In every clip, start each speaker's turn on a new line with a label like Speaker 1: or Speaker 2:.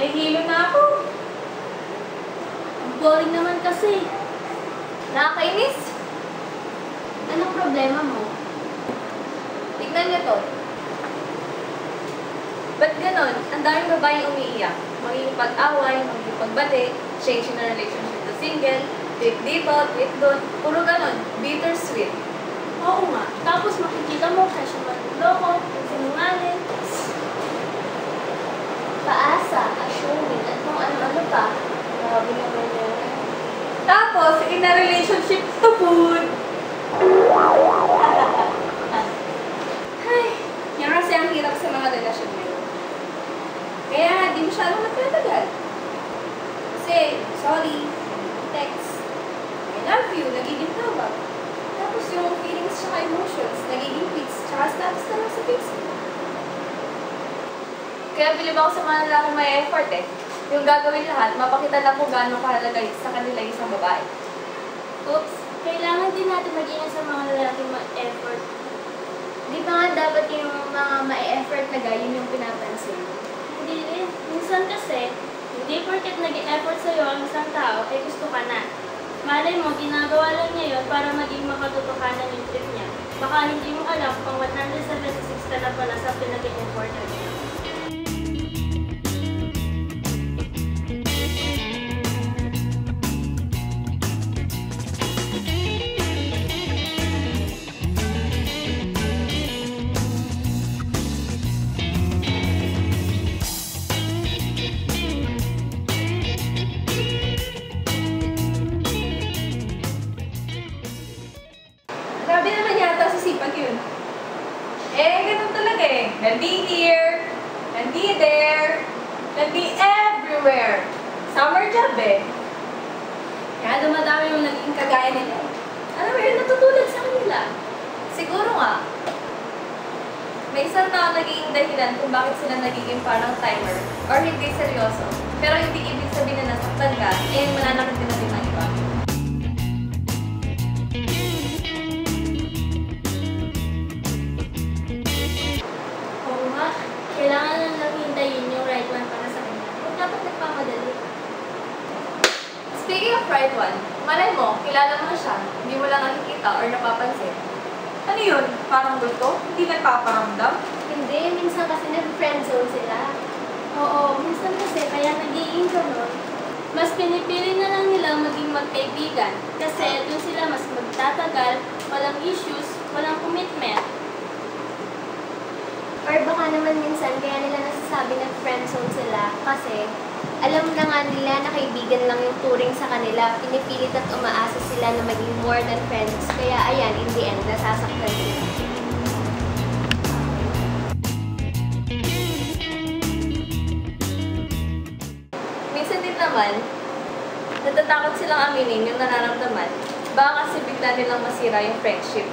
Speaker 1: Nahihilo na ako.
Speaker 2: Ang boring naman kasi.
Speaker 1: Nakakainis.
Speaker 2: Anong problema mo?
Speaker 1: Tignan niyo to. Ba't ganon? Ang daming babaeng umiiyak. Magiging pag-away, magiging pagbati, change na relationship to single, tweet dito, tweet doon. Puro ganon. Bittersweet.
Speaker 2: Oo nga. Tapos makikita mo kaya siya manloko, sinungaling, paasa, assuming, at kung ano-ano pa. Grabe naman yun.
Speaker 1: Tapos, in a relationship to food. Ay, yan kasi ang hirap sa mga relasyon ngayon. Kaya, di masyadong nagtatagal. Kasi, sorry, text, I love you, nagiging tawag. Tapos yung feelings tsaka emotions, nagiging tweets, tsaka status na lang sa Facebook. Kaya bilib ako sa mga lalaki may effort eh. Yung gagawin lahat, mapakita lang kung gaano kahalaga sa kanila isang babae.
Speaker 2: Oops, kailangan din natin mag-ingat sa mga lalaki ma-effort. Di ba nga dapat yung mga ma-effort na yun yung pinapansin? Hindi rin. Minsan kasi, hindi porket nag-effort sa'yo ang isang tao, ay gusto ka na. Malay mo, ginagawa lang niya yun para maging makatotohanan yung trip niya. Baka hindi mo alam kung 176 ka na pala sa pinag-effortan niya.
Speaker 1: Grabe naman yata sa sipag yun. Eh, ganun talaga eh. Nandi here, nandi there, nandi everywhere. Summer job eh. Kaya dumadami yung naging kagaya nila. Alam mo yun, natutulad sa kanila. Siguro nga, may isang tao naging dahilan kung bakit sila nagiging parang timer or hindi seryoso. Pero hindi ibig sabihin na nasaktan ka, eh mananakit din natin ng iba.
Speaker 2: Oo nga, kailangan lang hintayin yung right one para sa kanya. Huwag dapat nagpamadali.
Speaker 1: Speaking of right one, malay mo, kilala mo na siya, hindi mo lang nakikita or napapansin. Ano yun? Parang gusto? Hindi nagpaparamdam?
Speaker 2: Hindi, minsan kasi nag-friendzone sila. Oo, minsan kasi kaya nagiging ganun. Mas pinipili na lang nila maging magkaibigan kasi doon sila mas magtatagal, walang issues, walang commitment. Or baka naman minsan kaya nila nasasabi na friendzone sila kasi alam na nga nila na kaibigan lang yung turing sa kanila. Pinipilit at umaasa sila na maging more than friends. Kaya ayan, in the end, nasasaktan sila.
Speaker 1: Minsan din naman, natatakot silang aminin yung nararamdaman. Baka kasi bigla nilang masira yung friendship.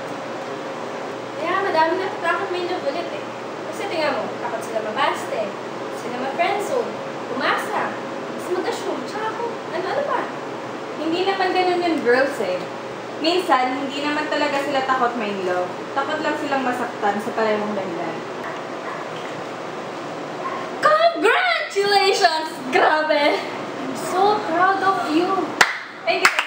Speaker 1: Kaya madami natatakot may love ulit eh. Kasi tingnan mo, takot sila mabaste, takot sila ma-friendzone, umasa, mas mag-assume, tsaka kung ano pa. Hindi naman ganun yung girls eh. Minsan, hindi naman talaga sila takot may love. Takot lang silang masaktan sa parehong dahilan. Congratulations! Grabe!
Speaker 2: I'm so proud of you!
Speaker 1: Ay, kita.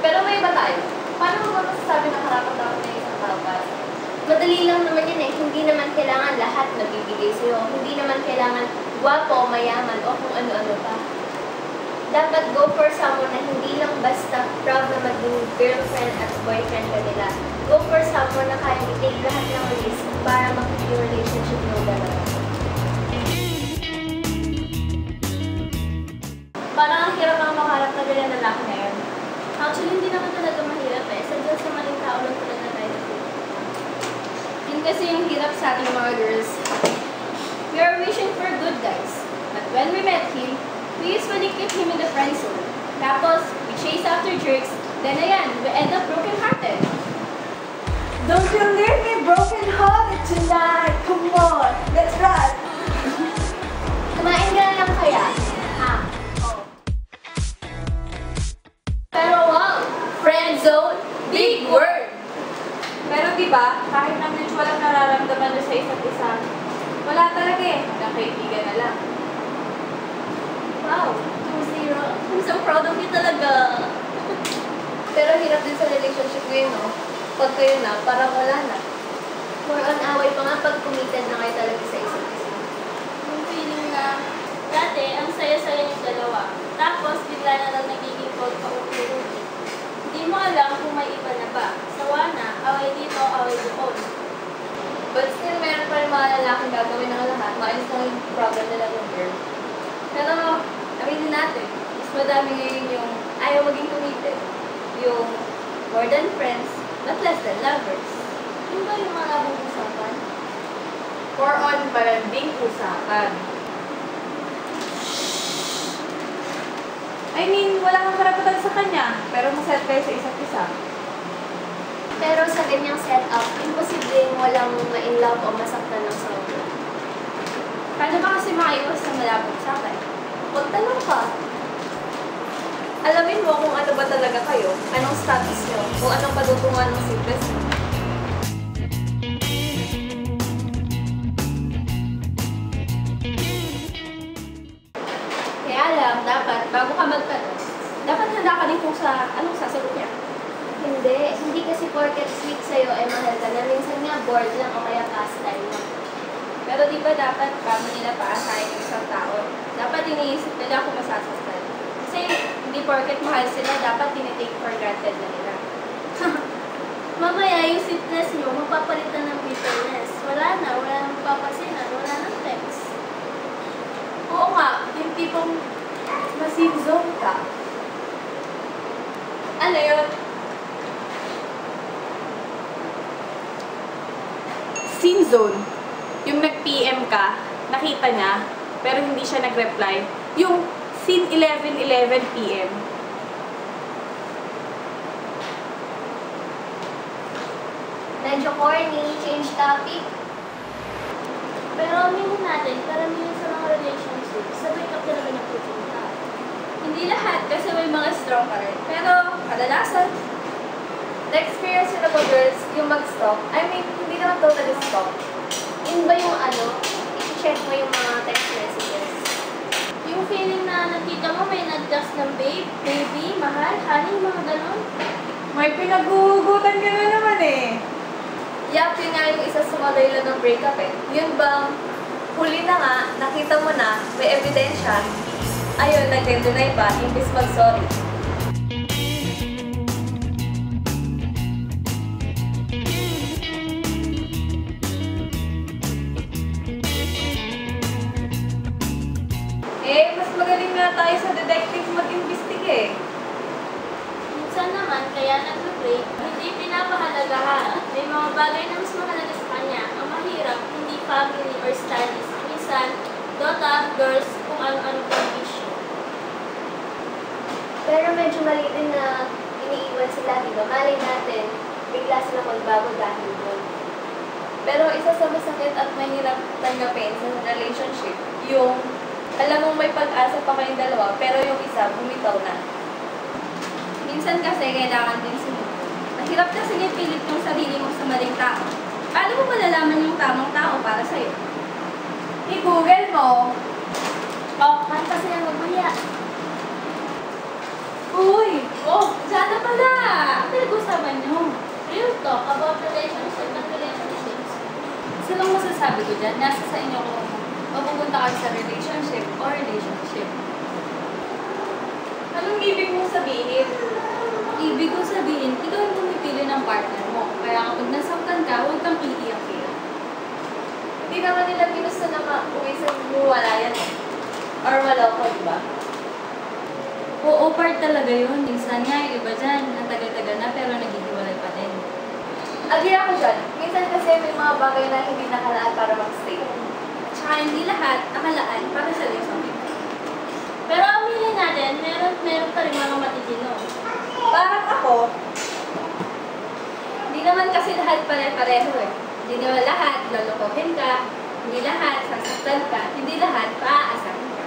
Speaker 1: Pero may iba tayo. Paano mo ba masasabi na karapat-dapat na isang tao para sa'yo?
Speaker 2: Madali lang naman yan eh. Hindi naman kailangan lahat nagbibigay sa'yo. Hindi naman kailangan gwapo, mayaman, o kung ano-ano pa. Dapat go for someone na hindi lang basta proud na maging girlfriend at boyfriend ka nila. Go for someone na kaya i-take lahat ng risk para mag-keep yung relationship mo dalawa.
Speaker 1: Parang ang hirap ang makaharap na ganyan na lalaki ngayon.
Speaker 2: Actually, hindi naman talaga mahirap eh. Sadyang sa maling tao lang talaga tayo.
Speaker 1: Yun kasi yung hirap sa ating mga girls. We are wishing for good guys. But when we met him, we usually keep him in the friend zone. Tapos, we chase after jerks. Then ayan, we end up broken-hearted. Don't you leave me broken-hearted tonight. Come on, let's run.
Speaker 2: Kumain ka na lang kaya? Ha?
Speaker 1: Oh. Pero wow, friend zone, big word. Pero diba, kahit na mutual ang nararamdaman nyo sa isa't isa, Wala talaga eh. Hanggang kaibigan na lang.
Speaker 2: Wow, 2-0. I'm so proud of you talaga.
Speaker 3: Pero hirap din sa relationship ngayon, no? Pag kayo na, parang wala na.
Speaker 2: More on away pa nga pag committed na kayo talaga sa isa't isa. Yung feeling na dati, ang saya-saya yung dalawa. Tapos, bigla na lang nagiging cold pa-uwi. Hindi mo alam kung may iba na ba. Sawa na, away dito, away doon.
Speaker 3: But still, meron pa rin mga lalaking gagawin ng lahat. Maalis lang yung problem nila ng girl. Pero, aminin natin, mas madami ngayon yung ayaw maging committed. Yung more than friends, but less than lovers.
Speaker 2: Yung ba yung mga labong usapan?
Speaker 1: More on malanding usapan. I mean, wala kang karapatan sa kanya, pero maset kayo sa isa't isa.
Speaker 2: Pero sa ganyang setup, imposibleng walang ma-inlove o masaktan ng sobra. Paano ba kasi makaiwas sa malabong usapan?
Speaker 3: Magtanong ka. Alamin mo kung ano ba talaga kayo, anong status nyo, kung anong patutungan ng simplest mo.
Speaker 2: Kaya alam, dapat, bago ka magtanong, dapat handa ka din kung sa anong sasagot niya. Hindi kasi porket sweet sa'yo ay mahal ka na. Minsan nga bored lang o kaya pastime lang. Pero di ba dapat bago nila paasahin yung isang tao, dapat iniisip nila kung masasaktan. Kasi hindi porket mahal sila, dapat tinitake for granted na nila. Mamaya yung sweetness nyo, mapapalitan ng bitterness. Wala nang papasinan, wala nang text.
Speaker 1: Oo nga, yung tipong masinzone ka. Ano yun? Scene zone. Yung nag-PM ka, nakita niya, pero hindi siya nag-reply. Yung scene 11:11 PM.
Speaker 2: Medyo corny, change topic. Pero aminin natin, karamihan sa mga relationships, sa breakup talaga nagpupunta. Hindi lahat kasi may mga strong pa rin. Pero kadalasan,
Speaker 3: Na-experience yun ako, girls, yung mag-stop. I mean, hindi naman totally stop.
Speaker 2: yun ba yung i-check mo yung mga text messages? Yung feeling na nakita mo may nag-text ng babe, baby, mahal, honey, mga ganon.
Speaker 1: May pinaghuhugutan ka na naman eh.
Speaker 3: Yap, yun nga yung isa sa mga dahilan ng breakup eh. Yun bang, huli na nga, nakita mo na, may ebidensya, ayun, nag-deny pa, imbis mag-sorry. Mas magaling nga tayo sa detective mag-imbestiga eh.
Speaker 2: Minsan naman, kaya nag-break, hindi pinapahalagahan. May mga bagay na mas mahalaga sa kanya. Ang mahirap, hindi family or studies. Minsan, dota, girls, kung ano-ano pang issue.
Speaker 3: Pero medyo mali din na iniiwan sila, diba? Malay natin, bigla sila magbago dahil doon. Pero isa sa masakit at mahirap tanggapin sa relationship, yung alam mong may pag-asa pa kayong dalawa, pero yung isa, bumitaw na.
Speaker 2: Minsan kasi kailangan din sumunod. Mahirap kasi ipilit yung sarili mo sa maling tao. Paano mo malalaman yung tamang tao para sa'yo?
Speaker 1: I-google mo.
Speaker 2: Oh, kan kasi ang magmaya.
Speaker 1: Uy!
Speaker 2: Oh, sana pala! Ang pinag-usapan nyo. Real talk about relationship and relationships.
Speaker 1: So, lang masasabi ko dyan, nasa sa inyo kung mapupunta kayo sa relationship or relationship. Anong ibig mong sabihin? Ibig kong sabihin, ikaw yung pumipili ng partner mo. Kaya kapag nasaktan ka, huwag kang iiyak-iyak.
Speaker 3: Hindi naman nila ginusto na mauwi sa buwalayan eh. Or maloko, diba?
Speaker 1: Oo, part talaga yun. Minsan nga, yung iba dyan, natagal-tagal na pero naghihiwalay pa din.
Speaker 3: Agree ako dyan. Minsan kasi may mga bagay na hindi nakalaan para mag-stay.
Speaker 2: Tsaka hindi lahat nakalaan para sa relationship. Pero aminin natin, meron pa rin mga matitino.
Speaker 3: Parang ako, hindi naman kasi lahat pare-pareho eh.
Speaker 2: Hindi naman lahat lolokohin ka, hindi lahat sasaktan ka, hindi lahat paaasahin ka.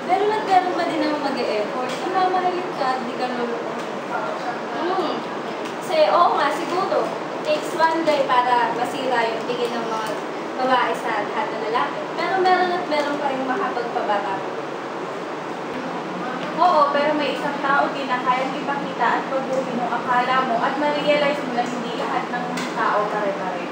Speaker 1: Pero nagkaroon pa din naman mag-e-effort. Kung mamahalin ka, hindi ka lulukohin.
Speaker 2: Kasi oo nga, siguro, it takes one guy para masira yung tingin ng mga
Speaker 3: babae sa lahat ng lalaki. Pero meron pa rin makapagpabata.
Speaker 1: Oo, pero may isang tao din na kayang ipakita at pagbuhin ng akala mo at ma-realize mo na hindi lahat ng tao pare-pare.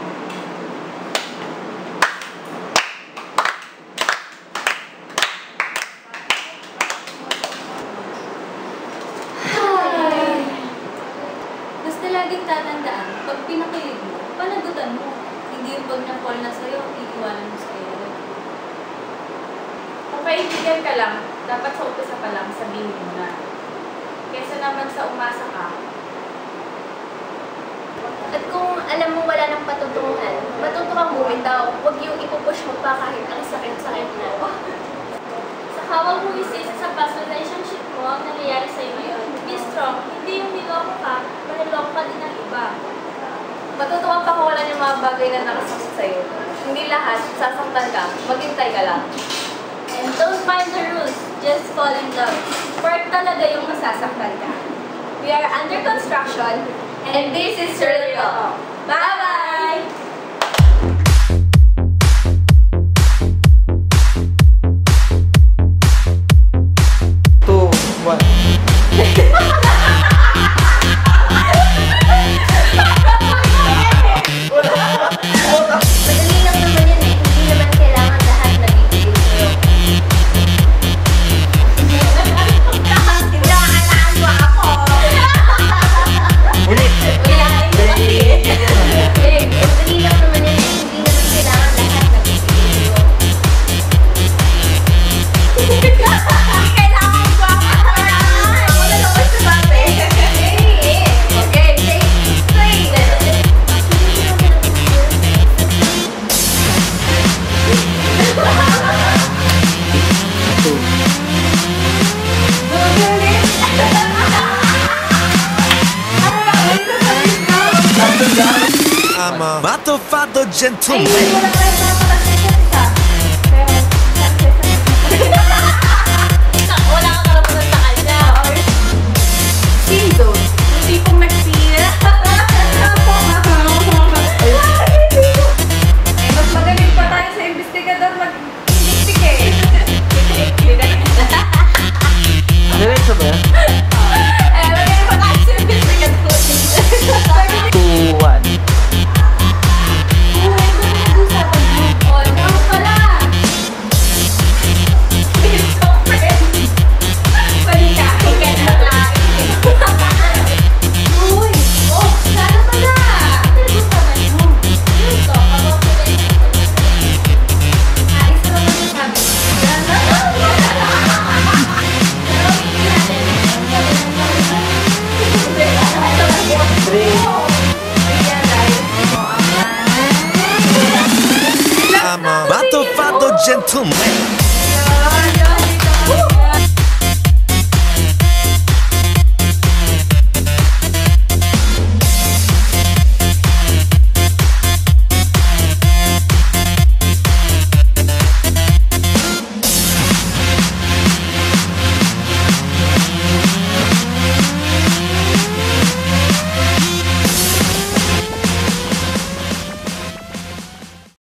Speaker 2: Basta laging tatandaan, pag pinakilig mo, panagutan mo. Hindi yung pag na-fall na sa'yo, iiwanan mo sa'yo.
Speaker 1: Kung kaibigan ka lang, dapat sa umpisa pa lang sabihin mo na. Kesa naman sa umasa ka.
Speaker 3: At kung alam mo wala nang patutunguhan, matuto kang bumitaw. Huwag yung ipupush mo pa kahit ang sakit-sakit na.
Speaker 2: Saka huwag mo isisi sa past relationship mo ang nangyayari sa'yo ngayon. Be strong, hindi yung niloko ka, maniloko ka din ng iba.
Speaker 3: Matuto kang pakawalan yung mga bagay na nakasakit sa'yo. Hindi lahat, sasaktan ka, maghintay ka lang.
Speaker 2: And don't mind the rules, just fall in love.
Speaker 3: Part talaga yung masasaktan ka. We are under construction, and this is Shirley Talk. Bye-bye!
Speaker 4: Two, one.
Speaker 3: Madali lang naman yun eh. Hindi naman kailangan lahat nagigigil sa'yo. Hinaalaan mo ako!
Speaker 4: Ulit.
Speaker 3: Eh, madali lang naman yun eh. Hindi naman kailangan lahat nagigigil sa'yo. Kailangan ko ako! Ako na naman sa sabi. Okay, say
Speaker 5: I'm a motherfucker
Speaker 3: Ay,
Speaker 5: gentleman.
Speaker 3: hindi mo lang kayo napakasya. Wala kang karapatan sa kanya. Sino? Hindi pong nagpira.
Speaker 1: Mas magaling pa tayo sa investigador mag-imbestig eh.
Speaker 4: Diretso ba yan?
Speaker 3: Magaling pa tayo sa investigador.
Speaker 4: Two, one.
Speaker 3: Oh, no pala. It's so friendly. Palikain ka na lang. Uy! Oh, sana pala. Ayos na naman yung sabi.
Speaker 4: Three.
Speaker 5: I'm a motherfucker gentleman.